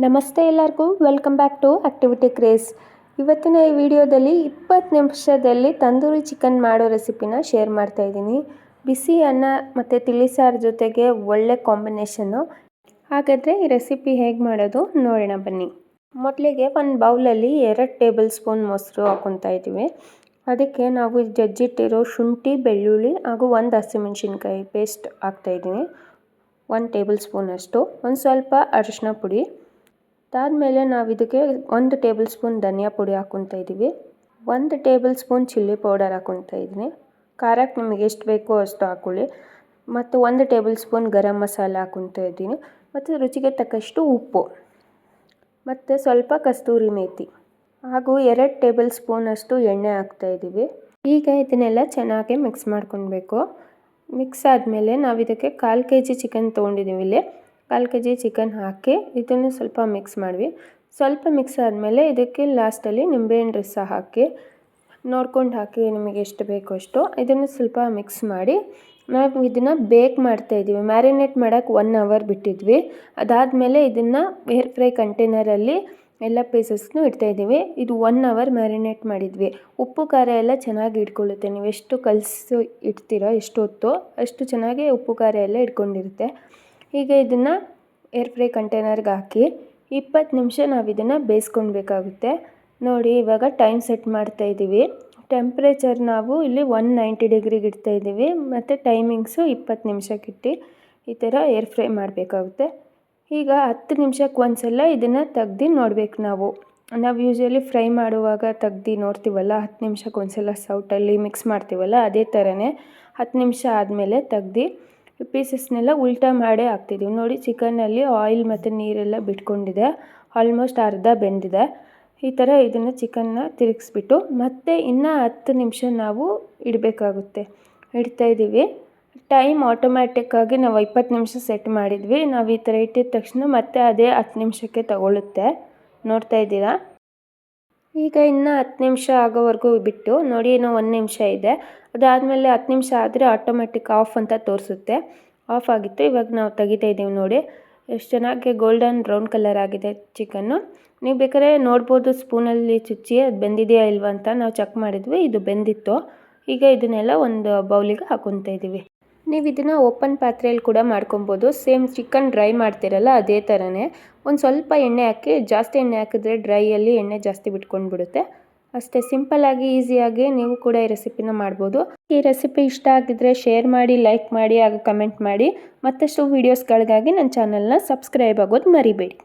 ನಮಸ್ತೆ ಎಲ್ಲರಿಗೂ welcome back to Activity Craze. ಇವತ್ತಿನ ಈ ವಿಡಿಯೋದಲ್ಲಿ 20 ನಿಮಿಷದಲ್ಲಿ ತಂದೂರಿ ಚಿಕನ್ ಮಾಡೋ ರೆಸಿಪಿನ ಶೇರ್ ಮಾಡ್ತಾ ಇದ್ದೀನಿ. ಬಿಸಿ ಅನ್ನ ಮತ್ತು ತಿಳಿಸಾರು ಜೊತೆಗೆ ಒಳ್ಳೆ ಕಾಂಬಿನೇಷನ್ನು. ಹಾಗಾದರೆ ಈ ರೆಸಿಪಿ ಹೇಗೆ ಮಾಡೋದು ನೋಡೋಣ ಬನ್ನಿ. ಮೊದಲಿಗೆ ಒಂದು ಬೌಲಲ್ಲಿ 2 ಟೇಬಲ್ ಸ್ಪೂನ್ ಮೊಸರು ಹಾಕ್ಕೊತಾ ಇದ್ದೀವಿ. ಅದಕ್ಕೆ ನಾವು ಜಜ್ಜಿಟ್ಟಿರೋ ಶುಂಠಿ, ಬೆಳ್ಳುಳ್ಳಿ ಹಾಗೂ 1 ಹಸಿಮೆಣಸಿನ್ಕಾಯಿ ಪೇಸ್ಟ್ ಹಾಕ್ತಾಯಿದ್ದೀನಿ. 1 ಟೇಬಲ್ ಸ್ಪೂನ್ ಅಷ್ಟು. ಒಂದು ಸ್ವಲ್ಪ ಅರಿಶಿನ ಪುಡಿ. ಅದಾದಮೇಲೆ ನಾವು ಇದಕ್ಕೆ 1 ಟೇಬಲ್ ಸ್ಪೂನ್ ಧನಿಯಾ ಪುಡಿ ಹಾಕ್ಕೊತಾ ಇದ್ದೀವಿ. 1 ಟೇಬಲ್ ಸ್ಪೂನ್ ಚಿಲ್ಲಿ ಪೌಡರ್ ಹಾಕ್ಕೊತಾ ಇದ್ದೀನಿ. ಖಾರಕ್ಕೆ ನಿಮಗೆ ಎಷ್ಟು ಬೇಕೋ ಅಷ್ಟು ಹಾಕ್ಕೊಳ್ಳಿ. ಮತ್ತು 1 ಟೇಬಲ್ ಸ್ಪೂನ್ ಗರಂ ಮಸಾಲ ಹಾಕ್ಕೊತಾ ಇದ್ದೀನಿ. ಮತ್ತು ರುಚಿಗೆ ತಕ್ಕಷ್ಟು ಉಪ್ಪು ಮತ್ತು ಸ್ವಲ್ಪ ಕಸ್ತೂರಿ ಮೇಥಿ ಹಾಗೂ 2 ಟೇಬಲ್ ಸ್ಪೂನಷ್ಟು ಎಣ್ಣೆ ಹಾಕ್ತಾಯಿದ್ದೀವಿ. ಈಗ ಇದನ್ನೆಲ್ಲ ಚೆನ್ನಾಗಿ ಮಿಕ್ಸ್ ಮಾಡ್ಕೊಳ್ಬೇಕು. ಮಿಕ್ಸ್ ಆದಮೇಲೆ ನಾವು ಇದಕ್ಕೆ 1/4 kg ಚಿಕನ್ ತೊಗೊಂಡಿದ್ದೀವಿ. ಇಲ್ಲಿ 1/4 kg ಚಿಕನ್ ಹಾಕಿ ಇದನ್ನು ಸ್ವಲ್ಪ ಮಿಕ್ಸ್ ಮಾಡಿವಿ. ಸ್ವಲ್ಪ ಮಿಕ್ಸ್ ಆದಮೇಲೆ ಇದಕ್ಕೆ ಲಾಸ್ಟಲ್ಲಿ ನಿಂಬೆಹಣ್ಣು ರಸ ಹಾಕಿ ನೋಡ್ಕೊಂಡು ಹಾಕಿ, ನಿಮಗೆ ಎಷ್ಟು ಬೇಕೋ ಅಷ್ಟು. ಇದನ್ನು ಸ್ವಲ್ಪ ಮಿಕ್ಸ್ ಮಾಡಿ ನಾವು ಇದನ್ನು ಬೇಕ್ ಮಾಡ್ತಾಯಿದ್ದೀವಿ. ಮ್ಯಾರಿನೇಟ್ ಮಾಡೋಕ್ಕೆ 1 ಅವರ್ ಬಿಟ್ಟಿದ್ವಿ. ಅದಾದಮೇಲೆ ಇದನ್ನು ಏರ್ ಫ್ರೈ ಕಂಟೈನರಲ್ಲಿ ಎಲ್ಲ ಪೀಸಸ್ನು ಇಡ್ತಾಯಿದ್ದೀವಿ. ಇದು 1 ಅವರ್ ಮ್ಯಾರಿನೇಟ್ ಮಾಡಿದ್ವಿ. ಉಪ್ಪು ಖಾರ ಎಲ್ಲ ಚೆನ್ನಾಗಿ ಇಟ್ಕೊಳ್ಳುತ್ತೆ. ನೀವು ಎಷ್ಟು ಕಲಸಿ ಇಡ್ತೀರೋ ಎಷ್ಟು ಹೊತ್ತು ಅಷ್ಟು ಚೆನ್ನಾಗಿ ಉಪ್ಪು ಖಾರ ಎಲ್ಲ ಇಟ್ಕೊಂಡಿರುತ್ತೆ. ಈಗ ಇದನ್ನು ಏರ್ ಫ್ರೈ ಕಂಟೈನರ್ಗೆ ಹಾಕಿ 20 ನಿಮಿಷ ನಾವು ಇದನ್ನು ಬೇಯಿಸ್ಕೊಳ್ಬೇಕಾಗುತ್ತೆ. ನೋಡಿ, ಇವಾಗ ಟೈಮ್ ಸೆಟ್ ಮಾಡ್ತಾಯಿದ್ದೀವಿ. ಟೆಂಪ್ರೇಚರ್ ನಾವು ಇಲ್ಲಿ 190 ಡಿಗ್ರಿಗೆ ಇಡ್ತಾಯಿದ್ದೀವಿ. ಮತ್ತು ಟೈಮಿಂಗ್ಸು 20 ನಿಮಿಷಕ್ಕಿಟ್ಟು ಈ ಥರ ಏರ್ ಫ್ರೈ ಮಾಡಬೇಕಾಗುತ್ತೆ. ಈಗ 10 ನಿಮಿಷಕ್ಕೆ ಒಂದ್ಸಲ ಇದನ್ನು ತೆಗ್ದು ನೋಡಬೇಕು. ನಾವು ಯೂಶ್ವಲಿ ಫ್ರೈ ಮಾಡುವಾಗ ತೆಗ್ದು ನೋಡ್ತೀವಲ್ಲ, 10 ನಿಮಿಷಕ್ಕೆ ಒಂದ್ಸಲ ಸೌಟಲ್ಲಿ ಮಿಕ್ಸ್ ಮಾಡ್ತೀವಲ್ಲ, ಅದೇ ಥರನೇ 10 ನಿಮಿಷ ಆದಮೇಲೆ ತೆಗ್ದು ಪೀಸಸ್ನೆಲ್ಲ ಉಲ್ಟಾ ಮಾಡೇ ಹಾಕ್ತಿದ್ದೀವಿ. ನೋಡಿ, ಚಿಕನಲ್ಲಿ ಆಯಿಲ್ ಮತ್ತು ನೀರೆಲ್ಲ ಬಿಟ್ಕೊಂಡಿದೆ. ಆಲ್ಮೋಸ್ಟ್ ಅರ್ಧ ಬೆಂದಿದೆ. ಈ ಥರ ಇದನ್ನು ಚಿಕನ್ನ ತಿರುಗಿಸ್ಬಿಟ್ಟು ಮತ್ತೆ ಇನ್ನೂ 10 ನಿಮಿಷ ನಾವು ಇಡಬೇಕಾಗುತ್ತೆ. ಇಡ್ತಾಯಿದ್ದೀವಿ. ಟೈಮ್ ಆಟೋಮ್ಯಾಟಿಕ್ಕಾಗಿ ನಾವು 20 ನಿಮಿಷ ಸೆಟ್ ಮಾಡಿದ್ವಿ. ನಾವು ಈ ಥರ ಇಟ್ಟಿದ ತಕ್ಷಣ ಮತ್ತೆ ಅದೇ 10 ನಿಮಿಷಕ್ಕೆ ತಗೊಳ್ಳುತ್ತೆ. ನೋಡ್ತಾ ಇದ್ದೀರಾ? ಈಗ ಇನ್ನು 10 ನಿಮಿಷ ಆಗೋವರೆಗೂ ಬಿಟ್ಟು ನೋಡಿ, ಇನ್ನೂ 1 ನಿಮಿಷ ಇದೆ. ಅದಾದಮೇಲೆ 10 ನಿಮಿಷ ಆದರೆ ಆಟೋಮೆಟಿಕ್ ಆಫ್ ಅಂತ ತೋರಿಸುತ್ತೆ. ಆಫ್ ಆಗಿತ್ತು. ಇವಾಗ ನಾವು ತೆಗಿತಾ ಇದ್ದೀವಿ. ನೋಡಿ ಎಷ್ಟು ಚೆನ್ನಾಗಿ ಗೋಲ್ಡನ್ ಬ್ರೌನ್ ಕಲರ್ ಆಗಿದೆ ಚಿಕನ್ನು. ನೀವು ಬೇಕಾದ್ರೆ ನೋಡ್ಬೋದು ಸ್ಪೂನಲ್ಲಿ ಚುಚ್ಚಿ ಅದು ಬೆಂದಿದೆಯಾ ಇಲ್ವಾ ಅಂತ. ನಾವು ಚೆಕ್ ಮಾಡಿದ್ವಿ, ಇದು ಬೆಂದಿತ್ತು. ಈಗ ಇದನ್ನೆಲ್ಲ ಒಂದು ಬೌಲಿಗೆ ಹಾಕ್ಕೊತಾ ಇದ್ದೀವಿ. ನೀವು ಇದನ್ನು ಓಪನ್ ಪಾತ್ರೆಯಲ್ಲಿ ಕೂಡ ಮಾಡ್ಕೊಬೋದು. ಸೇಮ್ ಚಿಕನ್ ಡ್ರೈ ಮಾಡ್ತೀರಲ್ಲ ಅದೇ ಥರನೇ. ಒಂದು ಸ್ವಲ್ಪ ಎಣ್ಣೆ ಹಾಕಿ, ಜಾಸ್ತಿ ಎಣ್ಣೆ ಹಾಕಿದ್ರೆ ಡ್ರೈಯಲ್ಲಿ ಎಣ್ಣೆ ಜಾಸ್ತಿ ಬಿಟ್ಕೊಂಡು ಬಿಡುತ್ತೆ. ಅಷ್ಟೇ ಸಿಂಪಲ್ಲಾಗಿ ಈಸಿಯಾಗಿ ನೀವು ಕೂಡ ಈ ರೆಸಿಪಿನ ಮಾಡ್ಬೋದು. ಈ ರೆಸಿಪಿ ಇಷ್ಟ ಆಗಿದ್ದರೆ ಶೇರ್ ಮಾಡಿ, ಲೈಕ್ ಮಾಡಿ ಹಾಗೂ ಕಮೆಂಟ್ ಮಾಡಿ. ಮತ್ತಷ್ಟು ವೀಡಿಯೋಸ್ಗಳಿಗಾಗಿ ನನ್ನ ಚಾನಲ್ನ ಸಬ್ಸ್ಕ್ರೈಬ್ ಆಗೋದು ಮರಿಬೇಡಿ.